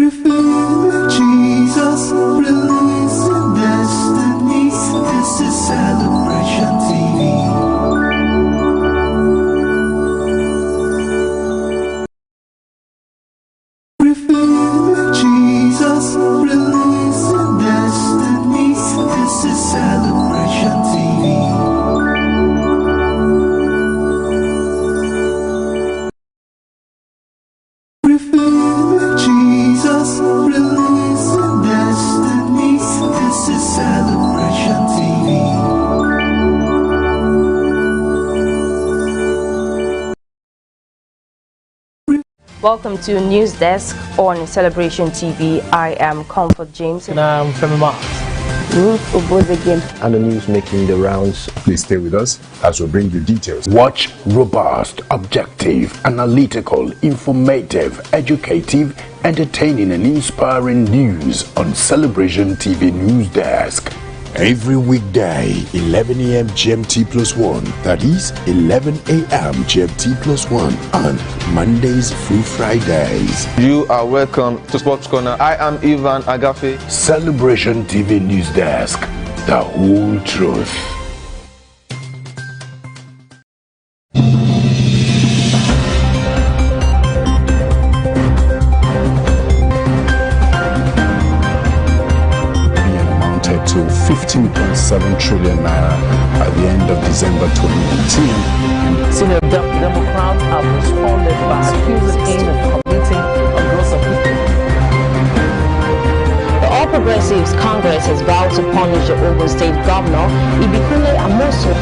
Revealing Jesus, releasing destinies. This is Celebration TV. Revealing Jesus, releasing destinies. This is Celebration TV. Revealing Jesus, releasing destinies. This is Celebration TV. Welcome to News Desk on Celebration TV. I am Comfort James. And I'm Femi Mark. Ruth Obozegin. And the news making the rounds. Please stay with us as we bring you details. Watch robust, objective, analytical, informative, educative, entertaining and inspiring news on Celebration TV News Desk. Every weekday, 11 a.m. GMT plus 1. That is 11 a.m. GMT plus 1 on Mondays through Fridays. You are welcome to Sports Corner. I am Ivan Agafe. Celebration TV News Desk. The whole truth. To 15.7 trillion naira at the end of December 2018. Senior Democrats have responded by accusing him of committing a gross offense. The All Progressives Congress has vowed to punish the Ogun State Governor, Ibikunle Amosu.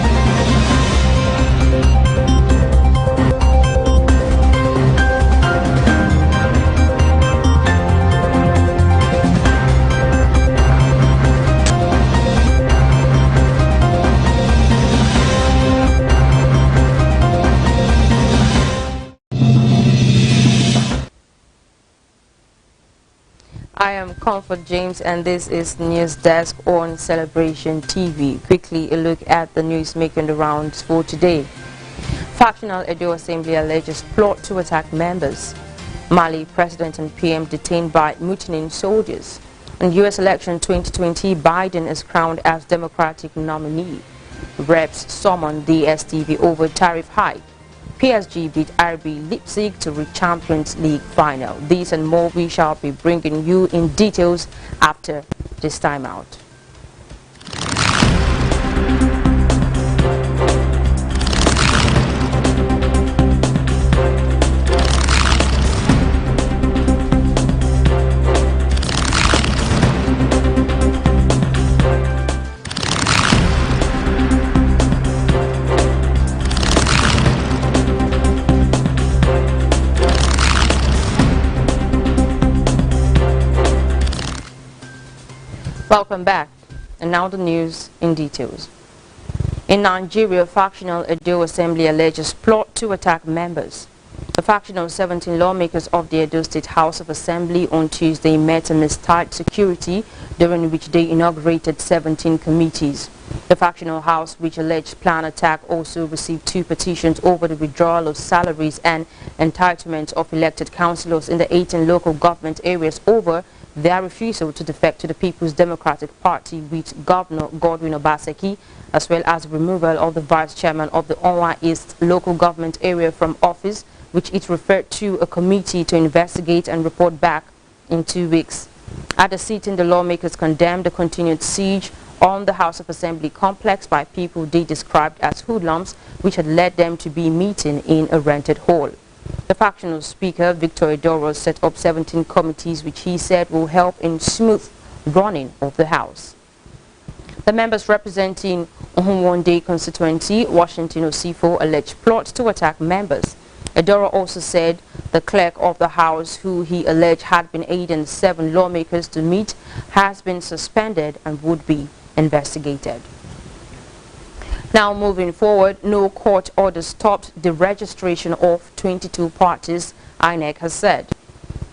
I am Comfort James and this is News Desk on Celebration TV. Quickly a look at the news making the rounds for today. Factional Edo Assembly alleges plot to attack members. Mali President and PM detained by mutinying soldiers. In US election 2020, Biden is crowned as Democratic nominee. Reps summon the STV over tariff hike. PSG beat RB Leipzig to reach Champions League final. These and more we shall be bringing you in details after this time out. Welcome back, and now the news in details. In Nigeria, factional Edo Assembly alleges plot to attack members. The factional 17 lawmakers of the Edo State House of Assembly on Tuesday met amidst tight security, during which they inaugurated 17 committees. The factional house, which alleged planned attack, also received 2 petitions over the withdrawal of salaries and entitlements of elected councillors in the 18 local government areas over their refusal to defect to the People's Democratic Party with Governor Godwin Obaseki, as well as removal of the Vice Chairman of the Onwa East local government area from office, which it referred to a committee to investigate and report back in 2 weeks. At the sitting, the lawmakers condemned the continued siege on the House of Assembly complex by people they described as hoodlums, which had led them to be meeting in a rented hall. The factional speaker, Victor Edoro, set up 17 committees which he said will help in smooth running of the House. The members representing Uhunwonde constituency, Washington Osifo, alleged plot to attack members. Edoro also said the clerk of the House, who he alleged had been aiding 7 lawmakers to meet, has been suspended and would be investigated. Now moving forward, no court order stopped the registration of 22 parties, INEC has said.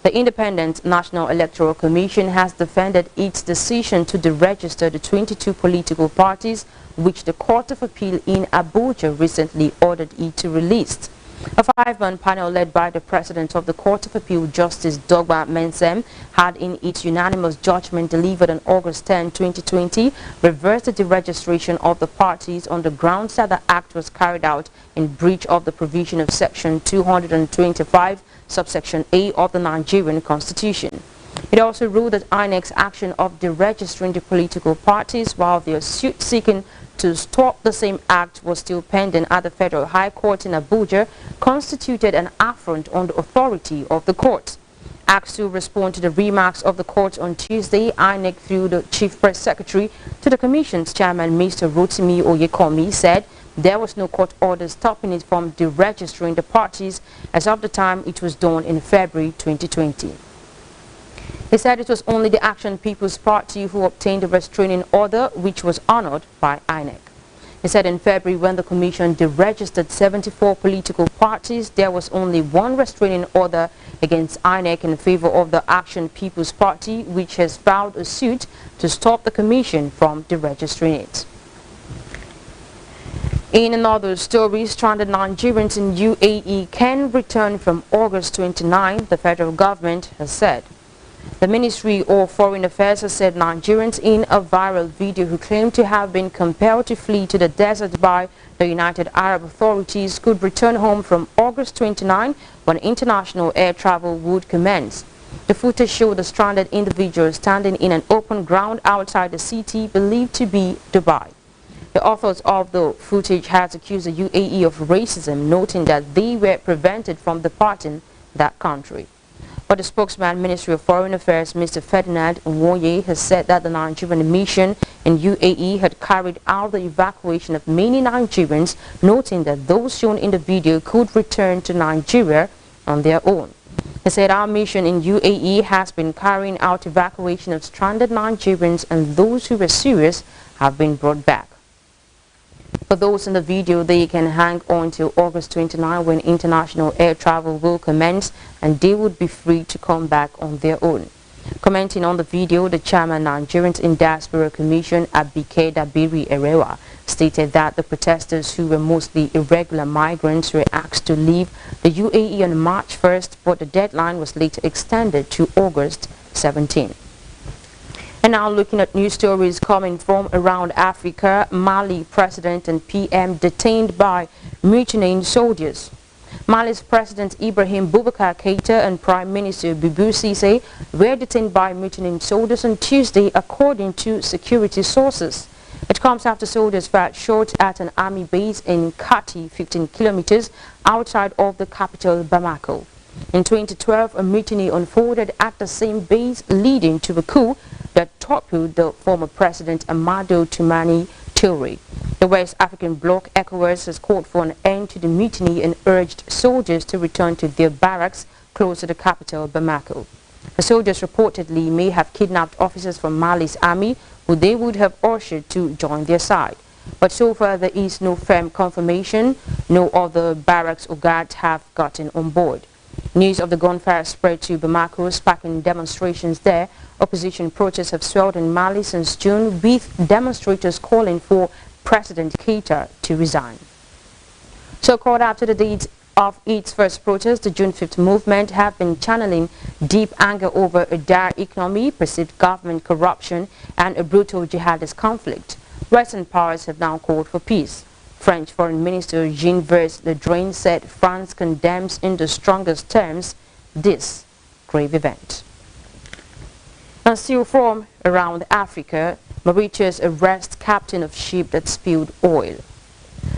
The Independent National Electoral Commission has defended its decision to deregister the 22 political parties which the Court of Appeal in Abuja recently ordered it to release. A five-man panel led by the President of the Court of Appeal, Justice Dogba Mensem, had in its unanimous judgment delivered on August 10, 2020, reversed the deregistration of the parties on the grounds that the act was carried out in breach of the provision of Section 225, subsection A of the Nigerian Constitution. It also ruled that INEC's action of deregistering the political parties while their suit seeking to stop the same act was still pending at the Federal High Court in Abuja constituted an affront on the authority of the court. Asked to respond to the remarks of the court on Tuesday, INEC, through the Chief Press Secretary to the Commission's chairman, Mr. Rotimi Oyekomi, said there was no court order stopping it from deregistering the parties as of the time it was done in February 2020. He said it was only the Action People's Party who obtained a restraining order, which was honored by INEC. He said in February, when the Commission deregistered 74 political parties, there was only one restraining order against INEC in favor of the Action People's Party, which has filed a suit to stop the Commission from deregistering it. In another story, stranded Nigerians in UAE can return from August 29, the federal government has said. The Ministry of Foreign Affairs has said Nigerians in a viral video who claim to have been compelled to flee to the desert by the United Arab authorities could return home from August 29 when international air travel would commence. The footage showed the stranded individuals standing in an open ground outside the city believed to be Dubai. The authors of the footage has accused the UAE of racism, noting that they were prevented from departing that country. But the spokesman, Ministry of Foreign Affairs, Mr. Ferdinand Nwoye, has said that the Nigerian mission in UAE had carried out the evacuation of many Nigerians, noting that those shown in the video could return to Nigeria on their own. He said our mission in UAE has been carrying out evacuation of stranded Nigerians, and those who were serious have been brought back. For those in the video, they can hang on till August 29 when international air travel will commence and they would be free to come back on their own. Commenting on the video, the chairman Nigerians in Diaspora Commission, Abike Dabiri Erewa, stated that the protesters, who were mostly irregular migrants, were asked to leave the UAE on March 1st, but the deadline was later extended to August 17. And now looking at news stories coming from around Africa, Mali President and PM detained by mutinying soldiers. Mali's President Ibrahim Boubacar Keïta and Prime Minister Boubou Cissé were detained by mutinying soldiers on Tuesday, according to security sources. It comes after soldiers fired shots at an army base in Kati, 15 kilometers outside of the capital Bamako. In 2012, a mutiny unfolded at the same base, leading to a coup that toppled the former President Amadou Toumani Touré. The West African bloc, ECOWAS, has called for an end to the mutiny and urged soldiers to return to their barracks close to the capital, Bamako. The soldiers reportedly may have kidnapped officers from Mali's army, who they would have ushered to join their side. But so far, there is no firm confirmation. No other barracks or guards have gotten on board. News of the gunfire spread to Bamako, sparking demonstrations there. Opposition protests have swelled in Mali since June, with demonstrators calling for President Keïta to resign. So called after the date of its first protest, the June 5th movement have been channeling deep anger over a dire economy, perceived government corruption, and a brutal jihadist conflict. Western powers have now called for peace. French Foreign Minister Jean-Yves Le Drian said France condemns in the strongest terms this grave event. And still from around Africa, Mauritius arrests captain of ship that spilled oil.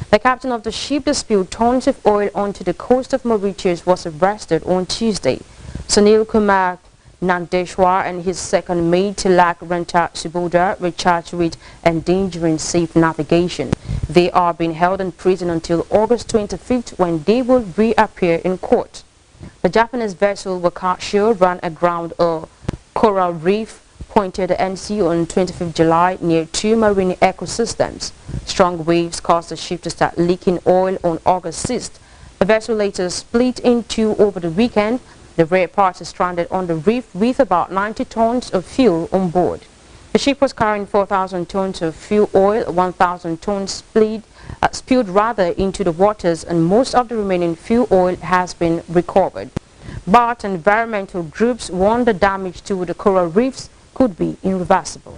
The captain of the ship that spilled tons of oil onto the coast of Mauritius was arrested on Tuesday. Sunil Kumar Nandeshwar and his second mate, Tilak Renta Suboda, were charged with endangering safe navigation. They are being held in prison until August 25th, when they will reappear in court. The Japanese vessel Wakashio ran aground a coral reef pointed the NC on 25th July near two marine ecosystems. Strong waves caused the ship to start leaking oil on August 6th. The vessel later split in two over the weekend. The rear part is stranded on the reef with about 90 tons of fuel on board. The ship was carrying 4,000 tons of fuel oil, 1,000 tons split spilled into the waters, and most of the remaining fuel oil has been recovered. But environmental groups warn the damage to the coral reefs could be irreversible.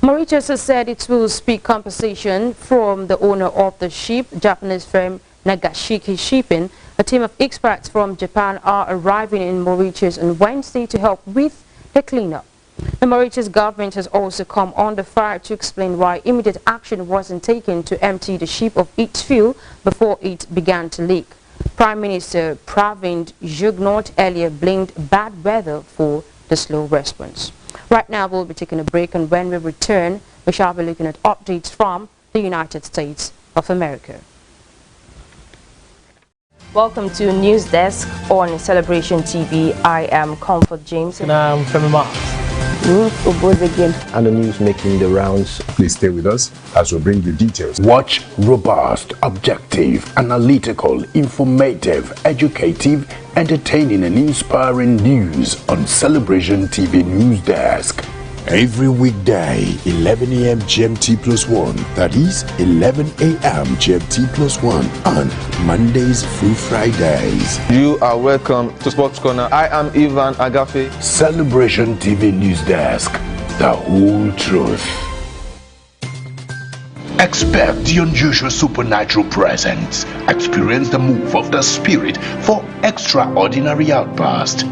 Mauritius has said it will seek compensation from the owner of the ship, Japanese firm Nagashiki Shipping. A team of experts from Japan are arriving in Mauritius on Wednesday to help with the cleanup. The Mauritius government has also come under fire to explain why immediate action wasn't taken to empty the ship of its fuel before it began to leak. Prime Minister Pravind Jugnauth earlier blamed bad weather for the slow response. Right now we'll be taking a break, and when we return we shall be looking at updates from the United States of America. Welcome to News Desk on Celebration TV. I am Comfort James. And I'm Femi Mark. And the news making the rounds. Please stay with us as we bring you details. Watch robust, objective, analytical, informative, educative, entertaining and inspiring news on Celebration TV News Desk. Every weekday, 11 a.m. GMT plus 1, that is 11 a.m. GMT plus 1 on Mondays through Fridays. You are welcome to Sports Corner. I am Ivan Agafe. Celebration TV News Desk, the whole truth. Expect the unusual supernatural presence. Experience the move of the Spirit for extraordinary outburst.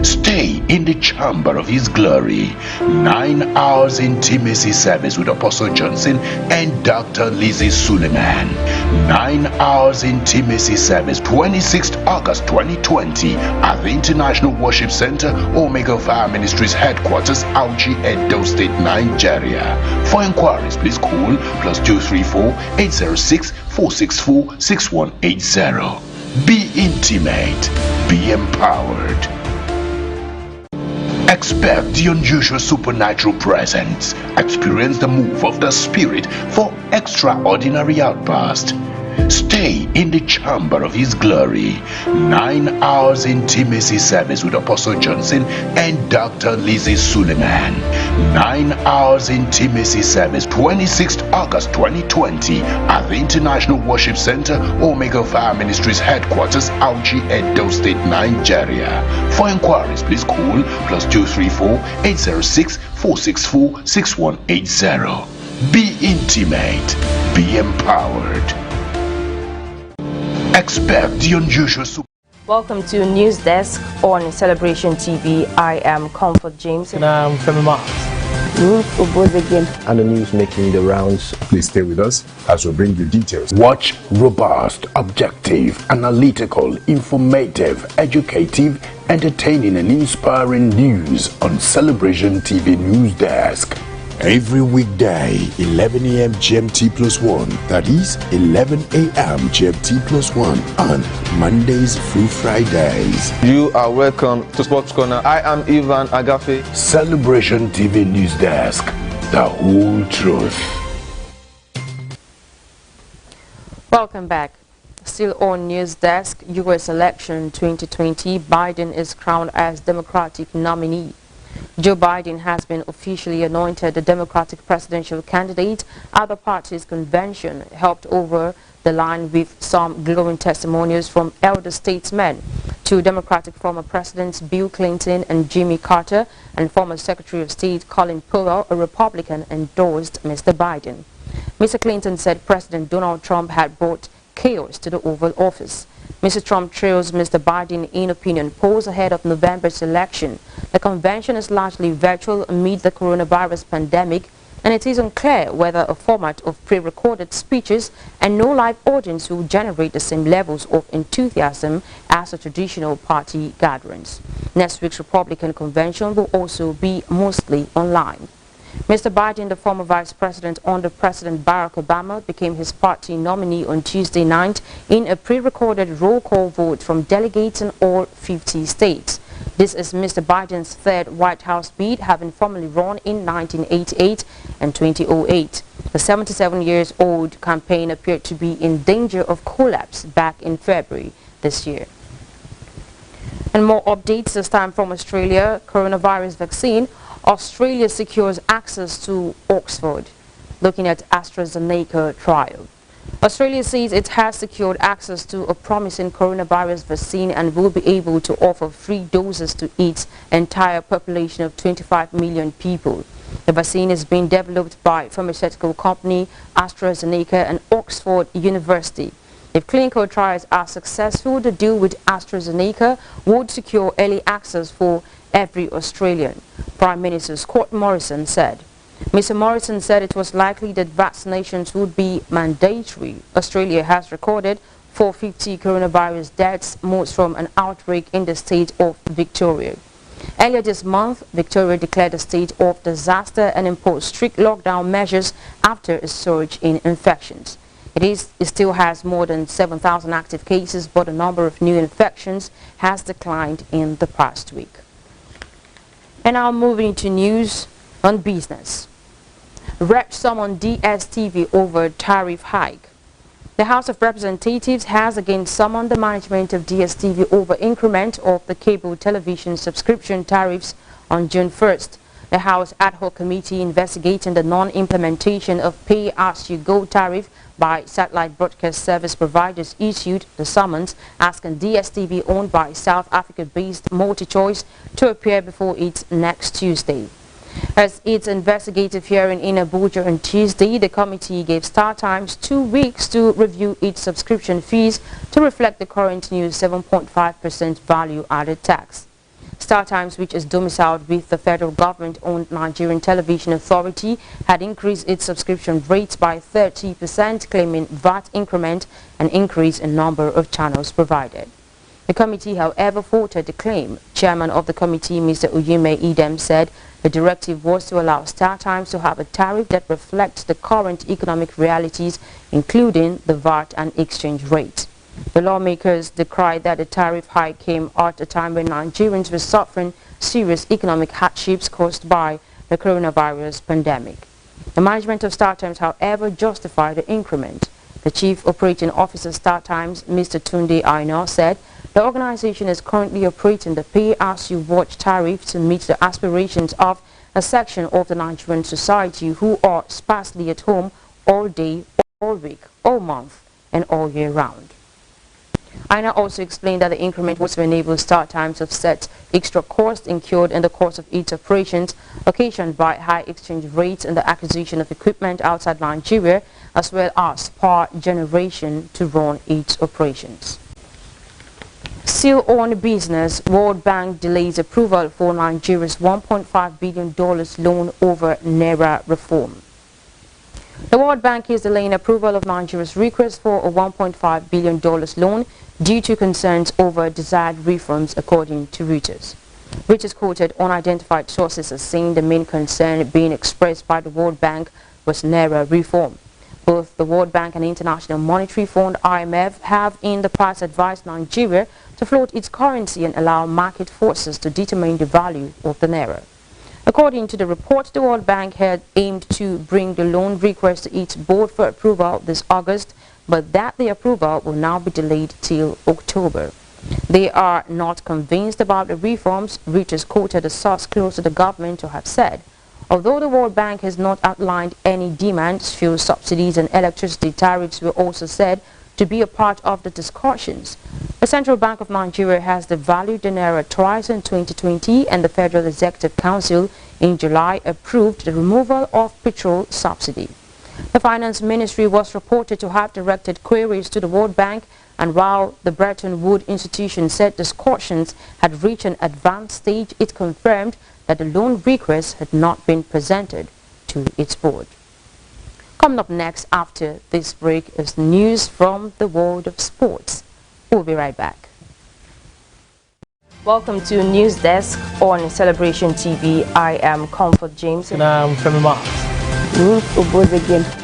Stay in the chamber of His glory. 9 hours intimacy service with Apostle Johnson and Dr. Lizzie Suleiman. 9 hours intimacy service 26th August 2020 at the International Worship Center, Omega Fire Ministries Headquarters, Auchi, Edo State, Nigeria. For inquiries, please call +234 806 464 6180. Be intimate. Be empowered. Expect the unusual supernatural presence. Experience the move of the Spirit for extraordinary outburst. Stay in the chamber of His glory. 9 hours intimacy service with Apostle Johnson and Dr. Lizzie Suleiman. 9 hours intimacy service 26th August 2020 at the International Worship Center, Omega Fire Ministries Headquarters, Auchi, Edo State, Nigeria. For inquiries, please call +234 806 464 6180. Be intimate. Be empowered. Expect the unusual. Welcome to News Desk on Celebration TV. I am Comfort James. And I'm Femi Mark. And the news making the rounds. Please stay with us as we bring you details. Watch robust, objective, analytical, informative, educative, entertaining and inspiring news on Celebration TV News Desk. Every weekday, 11 a.m. GMT plus 1, that is 11 a.m. GMT plus 1 on Mondays through Fridays. You are welcome to Sports Corner. I am Ivan Agafe. Celebration TV News Desk, the whole truth. Welcome back. Still on News Desk, U.S. election 2020, Biden is crowned as Democratic nominee. Joe Biden has been officially anointed the Democratic presidential candidate at the party's convention, helped over the line with some glowing testimonials from elder statesmen. Two Democratic former presidents, Bill Clinton and Jimmy Carter, and former Secretary of State Colin Powell, a Republican, endorsed Mr. Biden. Mr. Clinton said President Donald Trump had brought chaos to the Oval Office. Mr. Trump trails Mr. Biden in opinion polls ahead of November's election. The convention is largely virtual amid the coronavirus pandemic, and it is unclear whether a format of pre-recorded speeches and no live audience will generate the same levels of enthusiasm as the traditional party gatherings. Next week's Republican convention will also be mostly online. Mr. Biden, the former vice president under President Barack Obama, became his party nominee on Tuesday night in a pre-recorded roll call vote from delegates in all 50 states. This is Mr. Biden's third White House bid, having formerly run in 1988 and 2008. The 77-year-old campaign appeared to be in danger of collapse back in February this year. And more updates, this time from Australia. Coronavirus vaccine. Australia secures access to Oxford. looking at AstraZeneca trial. Australia says it has secured access to a promising coronavirus vaccine and will be able to offer free doses to its entire population of 25 million people. The vaccine is being developed by pharmaceutical company AstraZeneca and Oxford University. If clinical trials are successful, the deal with AstraZeneca would secure early access for every Australian, Prime Minister Scott Morrison said. Mr. Morrison said it was likely that vaccinations would be mandatory. Australia has recorded 450 coronavirus deaths, most from an outbreak in the state of Victoria. Earlier this month, Victoria declared a state of disaster and imposed strict lockdown measures after a surge in infections. It still has more than 7,000 active cases, but the number of new infections has declined in the past week. And now moving to news on business. Rep summon DSTV over tariff hike. The House of Representatives has again summoned the management of DSTV over increment of the cable television subscription tariffs on June 1st. The House Ad Hoc Committee investigating the non-implementation of pay-as-you-go tariff by satellite broadcast service providers issued the summons asking DSTV, owned by South Africa-based MultiChoice, to appear before it next Tuesday. As its investigative hearing in Abuja on Tuesday, the committee gave StarTimes 2 weeks to review its subscription fees to reflect the current new 7.5% value-added tax. StarTimes, which is domiciled with the federal government-owned Nigerian Television Authority, had increased its subscription rates by 30%, claiming VAT increment and increase in number of channels provided. The committee, however, faltered the claim. Chairman of the committee, Mr. Uyime Idem, said the directive was to allow StarTimes to have a tariff that reflects the current economic realities, including the VAT and exchange rate. The lawmakers decried that the tariff hike came at a time when Nigerians were suffering serious economic hardships caused by the coronavirus pandemic. The management of StarTimes, however, justified the increment. The Chief Operating Officer StarTimes, Mr. Tunde Aina, said the organization is currently operating the pay-as-you-watch tariff to meet the aspirations of a section of the Nigerian society who are sparsely at home all day, all week, all month, and all year round. Aina also explained that the increment was to enable StarTimes to offset extra costs incurred in the course of its operations occasioned by high exchange rates and the acquisition of equipment outside Nigeria, as well as power generation to run its operations. Still on business, World Bank delays approval for Nigeria's $1.5 billion loan over Naira reform. The World Bank is delaying approval of Nigeria's request for a $1.5 billion loan due to concerns over desired reforms, according to Reuters. Reuters quoted unidentified sources as saying the main concern being expressed by the World Bank was Naira reform. Both the World Bank and International Monetary Fund (IMF) have in the past advised Nigeria to float its currency and allow market forces to determine the value of the Naira. According to the report, the World Bank had aimed to bring the loan request to its board for approval this August, but that the approval will now be delayed till October. They are not convinced about the reforms. Reuters quoted a source close to the government to have said, although the World Bank has not outlined any demands, fuel subsidies and electricity tariffs were also said to be a part of the discussions. The Central Bank of Nigeria has devalued the Naira twice in 2020, and the Federal Executive Council in July approved the removal of petrol subsidy. The Finance Ministry was reported to have directed queries to the World Bank, and while the Bretton Woods institution said discussions had reached an advanced stage, it confirmed that the loan request had not been presented to its board. Coming up next after this break is news from the world of sports. We'll be right back. Welcome to News Desk on Celebration TV. I am Comfort James. And I'm Femima.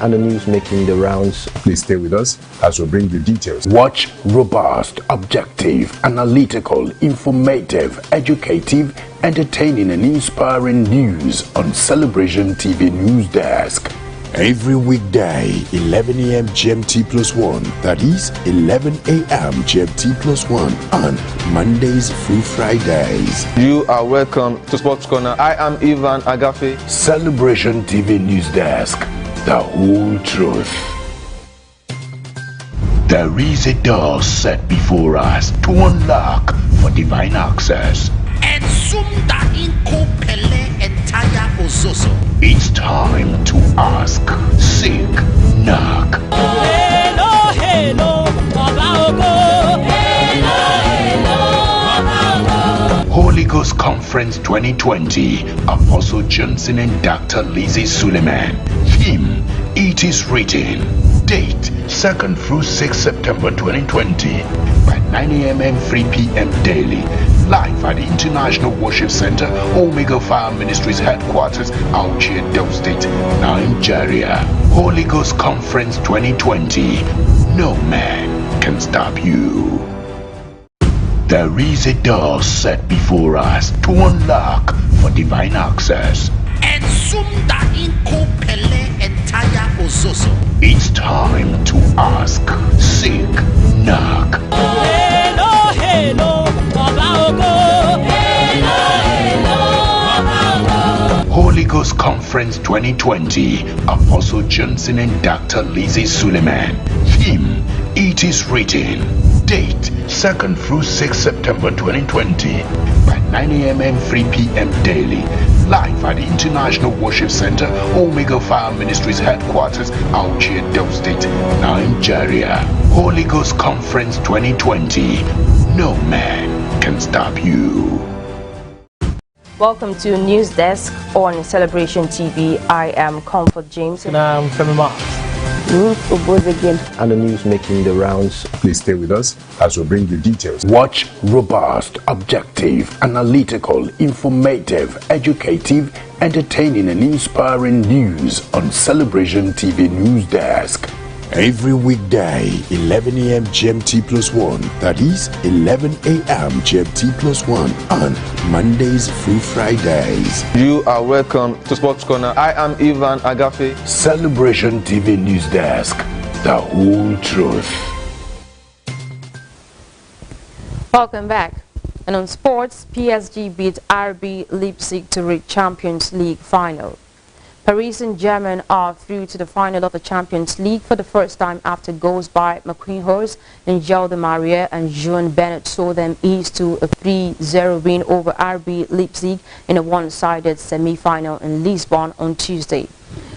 And the news making the rounds. Please stay with us as we bring you details. Watch robust, objective, analytical, informative, educative, entertaining and inspiring news on Celebration TV News Desk. Every weekday, 11 a.m. GMT+1, that is 11 a.m. GMT+1 on Mondays through Fridays. You are welcome to Sports Corner. I am Ivan Agafe. Celebration TV News Desk. the whole truth. There is a door set before us to unlock for divine access. And sumda inko pele entire ozozo. It's time to ask, seek, knock. Hello, hello, Baba Ogo. Hello, hello, Baba Ogo. Holy Ghost Conference 2020, Apostle Johnson and Dr. Lizzie Suleiman. Theme, It Is Written. Date, 2nd through 6th September 2020, by 9 a.m. and 3 p.m. daily. Live at the International Worship Center, Omega Fire Ministries Headquarters, Auchi, Edo State, Nigeria. Holy Ghost Conference 2020. No man can stop you. There is a door set before us to unlock for divine access. And sumda inko pele entire ozozo. It's time to ask, seek, knock. Hello, hello, Baba Ogo. Hello, hello, Baba Ogo. Holy Ghost Conference 2020, Apostle Johnson and Dr. Lizzie Suleiman. Theme, It Is Written. Date, 2nd through 6th September 2020, by 9 a.m. and 3 p.m. daily. Live at the International Worship Center, Omega Fire Ministries Headquarters, Auchi, Edo State, Nigeria. Holy Ghost Conference 2020. No man can stop you. Welcome to News Desk on Celebration TV. I am Comfort James. And I'm Femi Marks. And the news making the rounds. Please stay with us as we bring you details. Watch robust, objective, analytical, informative, educative, entertaining and inspiring news on Celebration TV News Desk. Every weekday, 11 a.m. GMT plus 1. That is 11 a.m. GMT plus 1 on Mondays through Fridays. You are welcome to Sports Corner. I am Ivan Agafe. Celebration TV News Desk. The whole truth. Welcome back. And on sports, PSG beat RB Leipzig to reach Champions League final. Paris Saint-Germain are through to the final of the Champions League for the first time after goals by Marquinhos, Angel Di Maria and Juan Bennett saw them ease to a 3-0 win over RB Leipzig in a one-sided semi-final in Lisbon on Tuesday.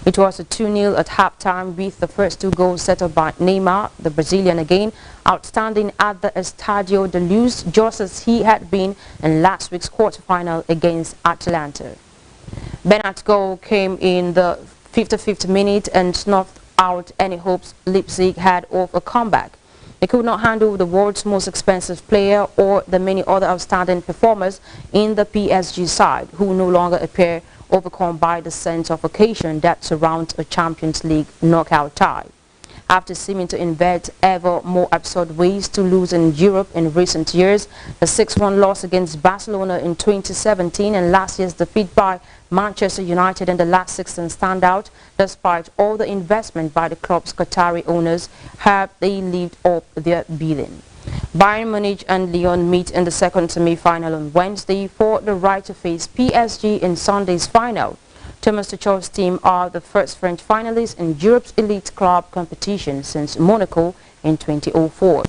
It was a 2-0 at halftime with the first two goals settled by Neymar, the Brazilian again, outstanding at the Estadio de Luz just as he had been in last week's quarterfinal against Atalanta. Bennett's goal came in the 55th minute and snuffed out any hopes Leipzig had of a comeback. They could not handle the world's most expensive player or the many other outstanding performers in the PSG side, who no longer appear overcome by the sense of occasion that surrounds a Champions League knockout tie. After seeming to invent ever more absurd ways to lose in Europe in recent years, the 6-1 loss against Barcelona in 2017 and last year's defeat by Manchester United in the last 16 stand out. Despite all the investment by the club's Qatari owners, have they lived up their billing? Bayern Munich and Lyon meet in the second semi-final on Wednesday for the right to face PSG in Sunday's final. Thomas Tuchel's team are the first French finalists in Europe's elite club competition since Monaco in 2004.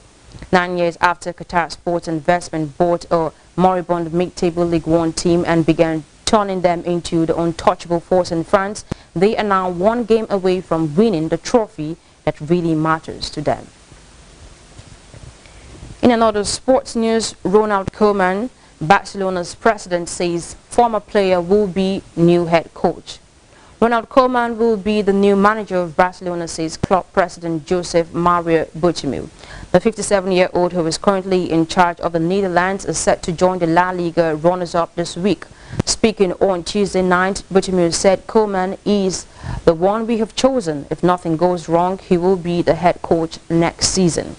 9 years after Qatar Sports Investment bought a moribund mid-table League One team and began turning them into the untouchable force in France, they are now one game away from winning the trophy that really matters to them. In another sports news, Ronald Koeman, Barcelona's president, says former player will be new head coach. Ronald Koeman will be the new manager of Barcelona, says club president Josep Maria Bartomeu. The 57-year-old, who is currently in charge of the Netherlands, is set to join the La Liga runners-up this week. Speaking on Tuesday night, Bartomeu said Koeman is the one we have chosen. If nothing goes wrong, he will be the head coach next season.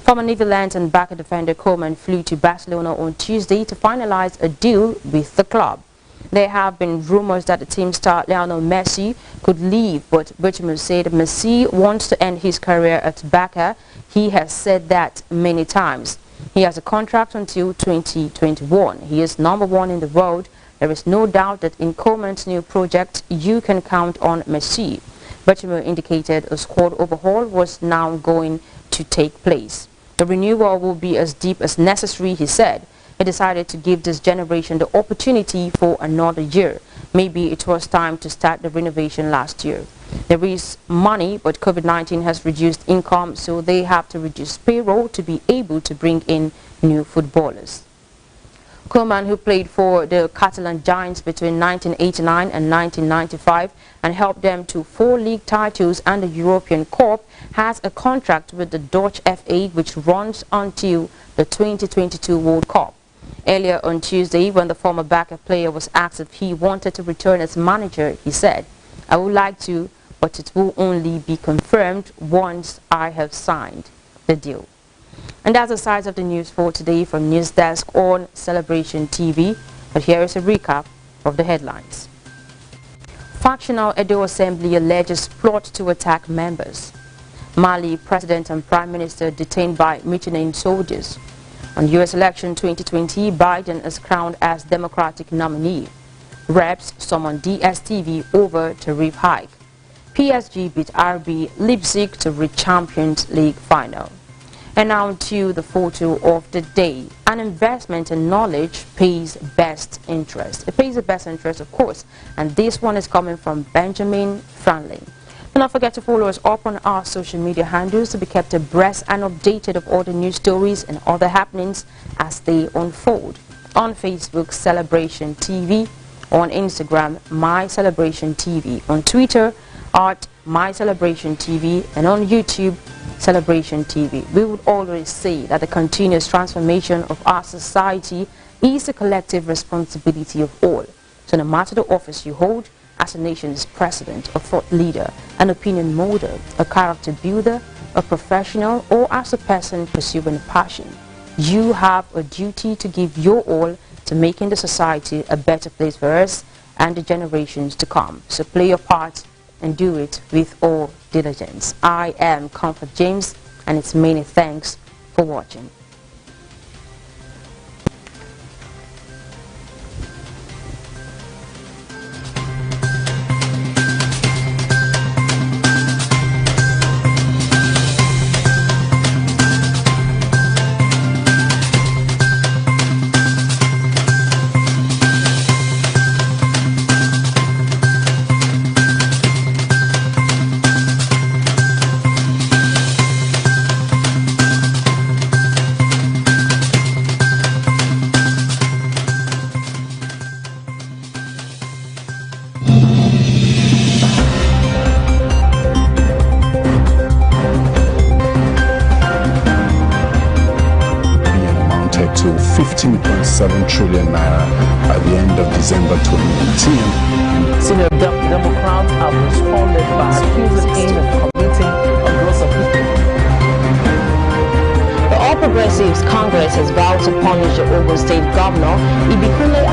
Former Netherlands and backer defender Koeman flew to Barcelona on Tuesday to finalize a deal with the club. There have been rumors that the team star Lionel Messi could leave, but Bartomeu said Messi wants to end his career at Barca. He has said that many times. He has a contract until 2021. He is #1 in the world. There is no doubt that in Koeman's new project, you can count on Messi. Baltimore indicated a squad overhaul was now going to take place. The renewal will be as deep as necessary, he said. He decided to give this generation the opportunity for another year. Maybe it was time to start the renovation last year. There is money, but COVID-19 has reduced income, so they have to reduce payroll to be able to bring in new footballers. Koeman, who played for the Catalan Giants between 1989 and 1995 and helped them to 4 league titles and the European Cup, has a contract with the Dutch FA which runs until the 2022 World Cup. Earlier on Tuesday, when the former backup player was asked if he wanted to return as manager, he said, "I would like to, but it will only be confirmed once I have signed the deal." And that's the size of the news for today from News Desk on Celebration TV. But here is a recap of the headlines. Factional Edo Assembly alleges plot to attack members. Mali President and Prime Minister detained by mutiny soldiers. On U.S. election 2020, Biden is crowned as Democratic nominee. Reps summon DSTV over tariff hike. PSG beat RB Leipzig to reach Champions League final. And now to the photo of the day. An investment in knowledge pays best interest. It pays the best interest, of course. And this one is coming from Benjamin Franklin. Do not forget to follow us up on our social media handles to be kept abreast and updated of all the news stories and other happenings as they unfold. On Facebook, Celebration TV. On Instagram, My Celebration TV. On Twitter, at My Celebration TV. And on YouTube, Celebration TV. We would always say that the continuous transformation of our society is a collective responsibility of all. So no matter the office you hold, as a nation's president, a thought leader, an opinion molder, a character builder, a professional, or as a person pursuing passion, you have a duty to give your all to making the society a better place for us and the generations to come. So play your part and do it with all diligence. I am Comfort James, and it's many thanks for watching. To 15.7 trillion naira at the end of December 2019. Senior Democrats have responded by accusing him of committing a gross offense. The All Progressives Congress has vowed to punish the Ogun State Governor Ibikunle